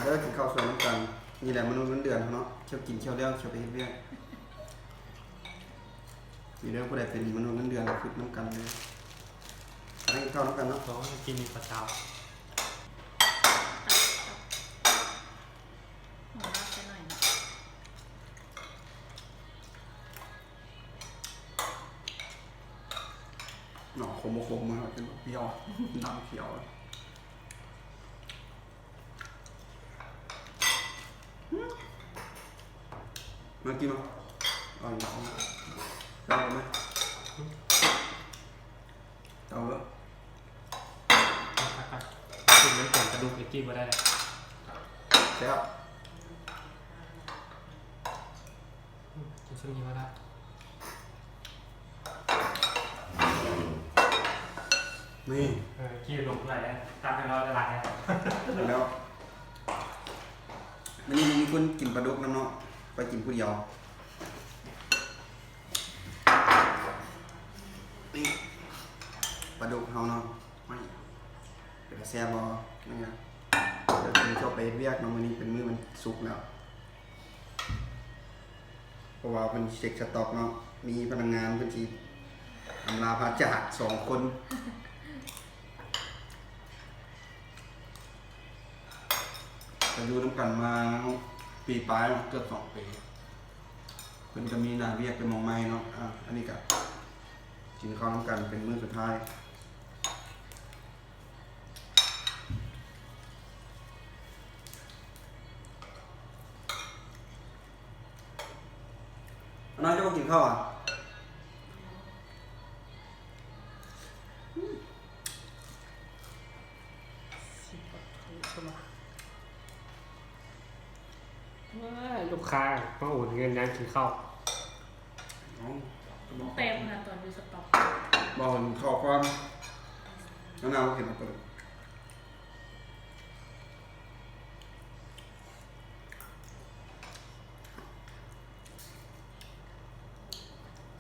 แล้วกินข้าวสวยน้ำกันนี่แหละมนุษย์เงินเดือนเนาะเชี่ยวกินเชี่ยวเลี้ยวเชี่ยวไปเฮ็ดเวียกมีเรื่องผู้ใดเป็นมนุษย์เงินเดือนคือน้ำกันเลยให้กินข้าวน้ำกันเนาะ เพราะว่ากินมีปลาเช้า หัวเราะไปหน่อยนะ หน่อคมคมมาเป็นเปรี้ยวดำเขียวมากินมั้ยอ่อนหนาวเตาไหมเตาแล้ว กินน้ำแข็งกระดูกไอ้จี้มาได้เลย แซ่บ กินช่วงนี้มาได้ นี่ ขี้ลงไหลตามให้เราละลาย แล้วมันนี่มีคนกินปลาดุกน้ำเนาะไปกินผู้เดียวนี่ปลาดุกเฮาเนาะไม่เป็นแซ่บบอนี่ไงเดี๋ยวกินเข้าไปเรียกน้องมันนี้เป็นมื้อมันสุกแล้วเพราะว่าเป็นเช็คสต็อกเนาะมีพนักงานเป็นทีอำลาพาจาก2 คนอายุน้ำกันมาปีปลายเกือบ2 ปีเพิ่นก็มีหน้าเวียกเป็นมองไม้เนาะอันนี้ก็กินข้าวน้ำกันเป็นมื้อสุดท้ายน้อยจะมากินข้าวอ่ะลูกค้ามาโอนเงินยังกินข้าว เต็มนะตอนดูสต็อก บอกเห็นข้าวความน้ำเห็นมาเปิด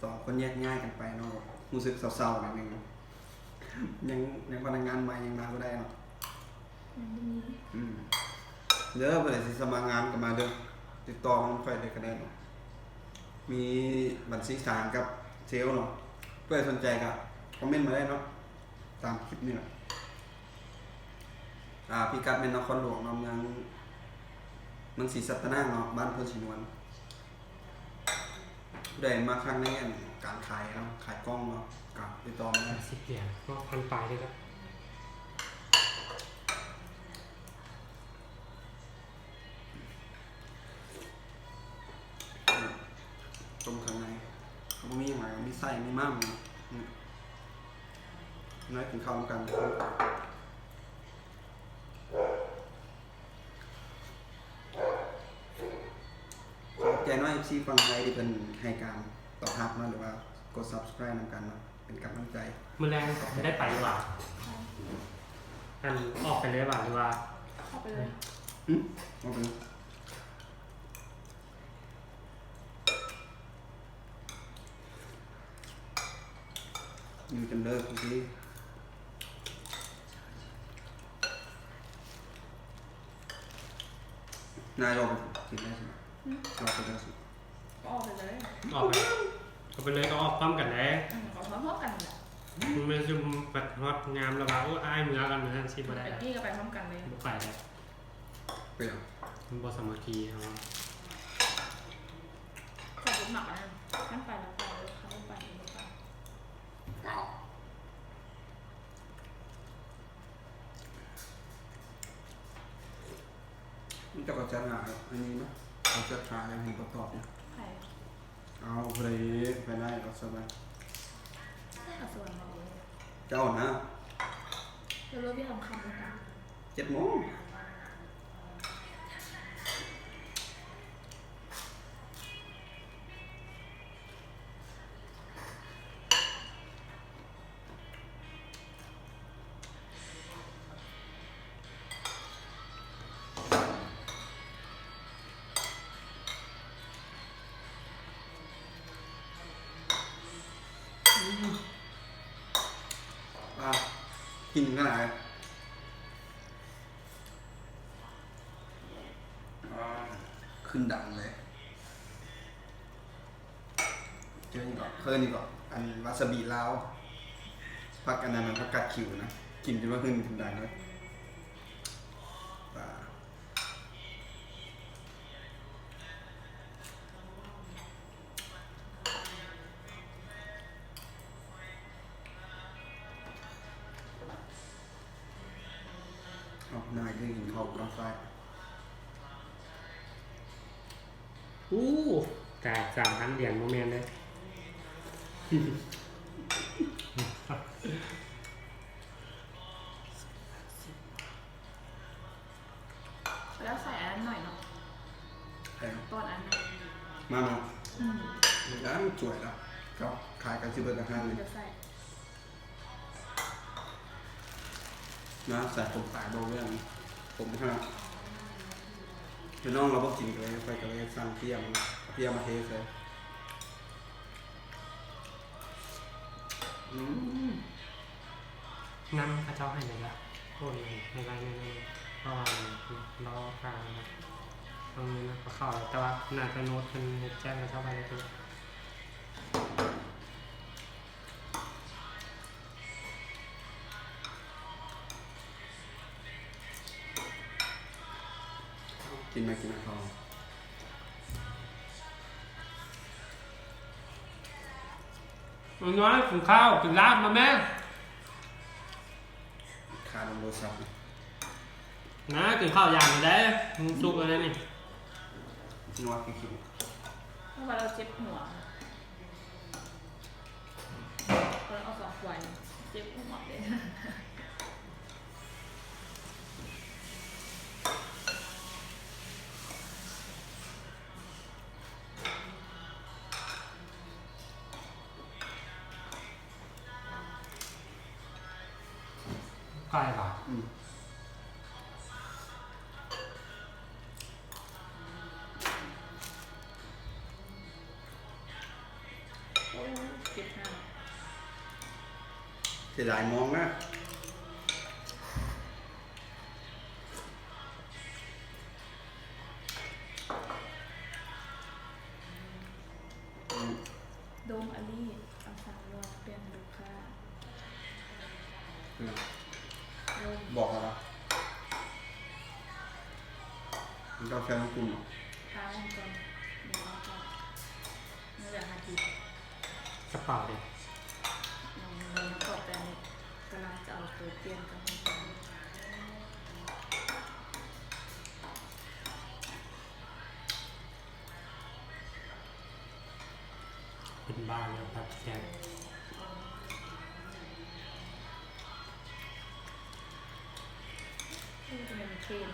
2 คนแยกง่ายกันไปเนาะรู้สึกเศร้าๆนิดนึงยังพนักงานใหม่ยังมาก็ได้เนาะเด้อเพื่อนสิสมัครงานกันมาเด้อติดต่อมันค่อยได้คะแนนเนาะมีบัญชีสารกับเซลเนาะเพื่อสนใจก็คอมเมนต์มาได้เนาะตามคลิปนี่แหละพี่กัดเป็นนครหลวงเนาะมันศรีสัตนาเนาะบ้านเพื่อนศรีนวลได้มาครั้งนี้การขายเนาะขายกล้องเนาะกับติดต่อมาได้ 10 เหรียญก็พันปลายเลยครับ ตรงข้างในเขามีอย่างไรมีไส้มีม้ามเนาะน้อยกินข้าวกันใจน้อย FC ฟังไทยที่เป็นให้การตอบรับนะหรือว่ากด subscribe นำกันเนาะเป็นกำลังใจ มื้อแรงไม่ได้ไปหรือเปล่าอันออกไปเลยหรือเปล่าหรือว่า เข้าไปเลย เอาไปอยู่จนเลิกบางทีนายลองกินได้ใช่ไหมลองไปได้สิ ก็ออกไปเลย ออกไปเอาไปเลยก็ออกพร้อมกันเลย ขอพร้อมกันแหละ มันไม่ชุมปัดฮอตงามระบาดโอ้อ้ายเมือกันเหมือนกันสิบ่ได้ ไปที่ก็ไปพร้อมกันเลย บ่ไปเลย เปรี้ยว มันบ่สามัคคีครับ ขอบุญหมักนะขั้นไปแล้วไปเขาไปไป นี่จะกระจายงานอันนี้นะเราจะทายให้ประกอบเนี่ย ใคร เอาไปไปได้เราสบาย กระทรวงเราเลย เจ้านะ เรารู้พี่ทำคำเลยกัน 7 โมงกินขนาด ขึ้นดังเลยเจอนี่ก่อนนี่ก่อนอันวาซาบิลาวผักอันนั้นมันผักกาดขิวนะกินจนว่าขึ้นดังเลยนายก็กินข้าวกาแฟ จ่าย3,000 เหรียญโมเมนต์เลย แล้วใส่อันนั้นหน่อยเนาะตอนอันนั้น มา อืม แล้วมันสวยแล้วก็ขายกันที่เบอร์ละ5เลย จะใส่ นะใส่ผมขายโบเรื่องผมห้าพี่น้องเราบอกกินกันเลยไปกันเลยสั่งเทียมมาเทใส่ น้ำพระเจ้าให้เลยละโคนเลยในไรเพราะว่าเรากลางนะตรงนี้นะก็เข้าแต่ว่าน่าจะโน้ตเป็นแจ้งพระเจ้าไปเลยคือกินไหมกินไหมทอง น้อยกินข้าวกินลาบมาแม่ ขาลงโทรศัพท์ นะกินข้าวอย่างได้สุกอะไรนี่ นวดคิว เพราะว่าเราเจ็บหัวเราเอา2 ขวดเจ็บหัวเลย ใกล้ป่ะ โอ้ยเจ็บหน้า เสียดายมองนะโดมอลี่เอา3 รอบเปลี่ยนลูกค้าโดม บอกอะไรมันก็แค่ต้องกลุ่ม ค้ามันก่อนเดี๋ยวเราก็ไม่อยากหาที กระเป๋าเด็ก เราตอบแต่กำลังจะเอาตัวเปลี่ยนกัน เป็นบ้านแล้วครับแก ที่จะเป็นเทรน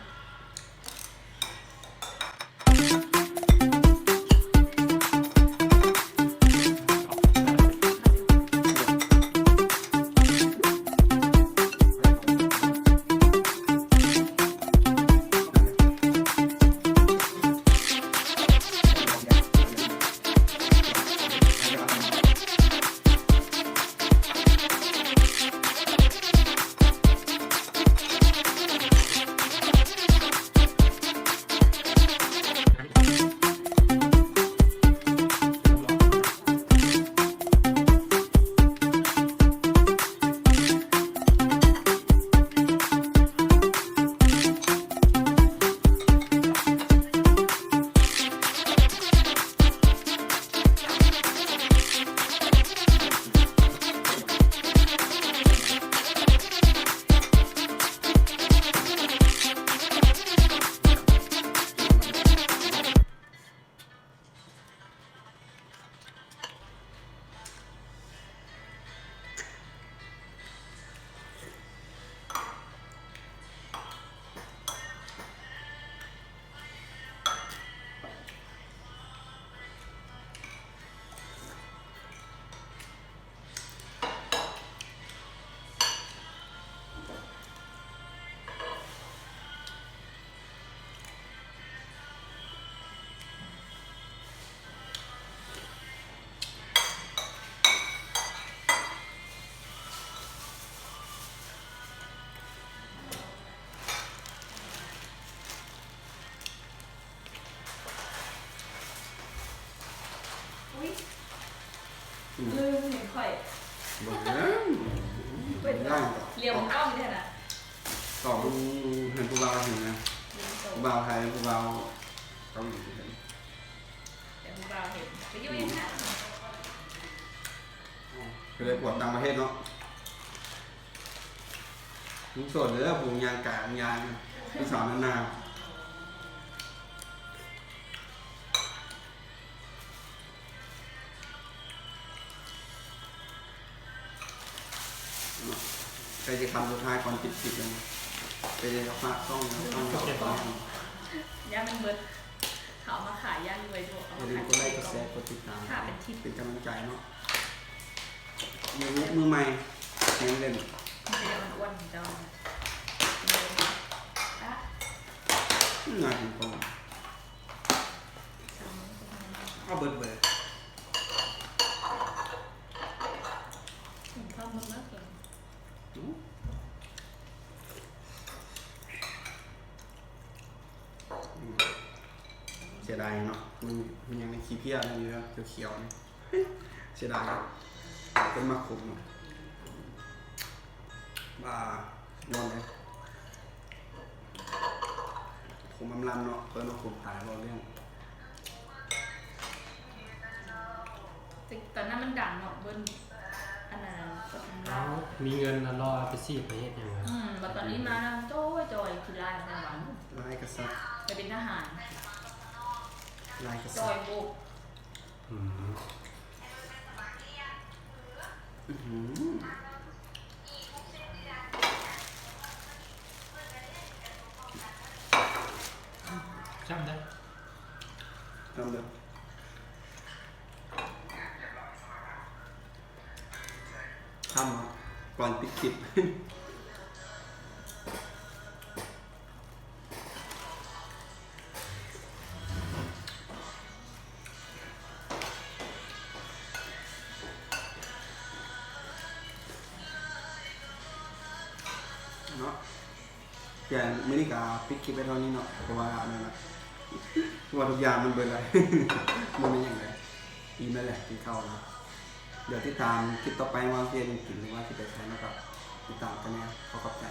ลืมเห็นข่อย เบิ่งแล้ว เปิด ได้ เรียวมันกล้องนี่นะ ตอบมึงเห็นผู้บ่าวเห็นนะ เรียวโต ผู้บ่าวไทยผู้บ่าวเกาหลีเห็น แต่ผู้บ่าวเห็นไปอยู่ยังไง ก็เลยปวดต่างประเทศเนาะลุงโสดเลยผูกยางกลางยางที่สอนนานๆใครจะคำสุดท้ายก่อนปิดเลยไปเลยกับพระต้องต้อง ย่ามันเบิดเขามาขายย่างรวยด้วยเอา อย่า มา ลืม ขาย กดไลค์กดแชร์กดติดตาม ค่ะเป็นทิป เป็นกำลังใจเนาะมือใหม่ยังเล่น มันจะมันอ้วนของเจ้าอ่ะ งานของผมเอาเบิด ถึงข้าวมันมากเลย เสียดายเนาะมันยังในขี้เพี้ยอะไรอยู่แล้วเขียวๆนี่เสียดายเป็นมาขุมเนาะบ้านอนเลยขุมอำลันเนาะเพิ่นมาขุมตายเราเรื่อง ตอนนั้นมันดังเนาะเบิ้ลอันนั้นก็ทำ แล้ ได้ วมีเงินแล้วรอไปซีดไปเฮ็ดหยังไง แต่ตอนนี้มาแล้วโจ้ยจอยกินลายในหวาน ลายกษัตริย์ ไปเป็นทหาร ลายก จ ษั อ ต ย ริย์ โบก อืม อื้อหือ จำได้ ทำเลยทำเนาะก่อนปิดคลิป เนาะแกไม่ได้กาปิดคลิปไปเท่านี้เนาะเพราะว่าอันนั้นนะเพราะว่าทุกอย่างมันเบิดเลย มันเป็นอย่างไรอีนั่นแหละกินข้าวนะเดี๋ยวติดตามคลิปต่อไปว่าเรียนกินหรือว่าที่ไปใช้นะครับติดตามกันเนี่ยขอขอบใจ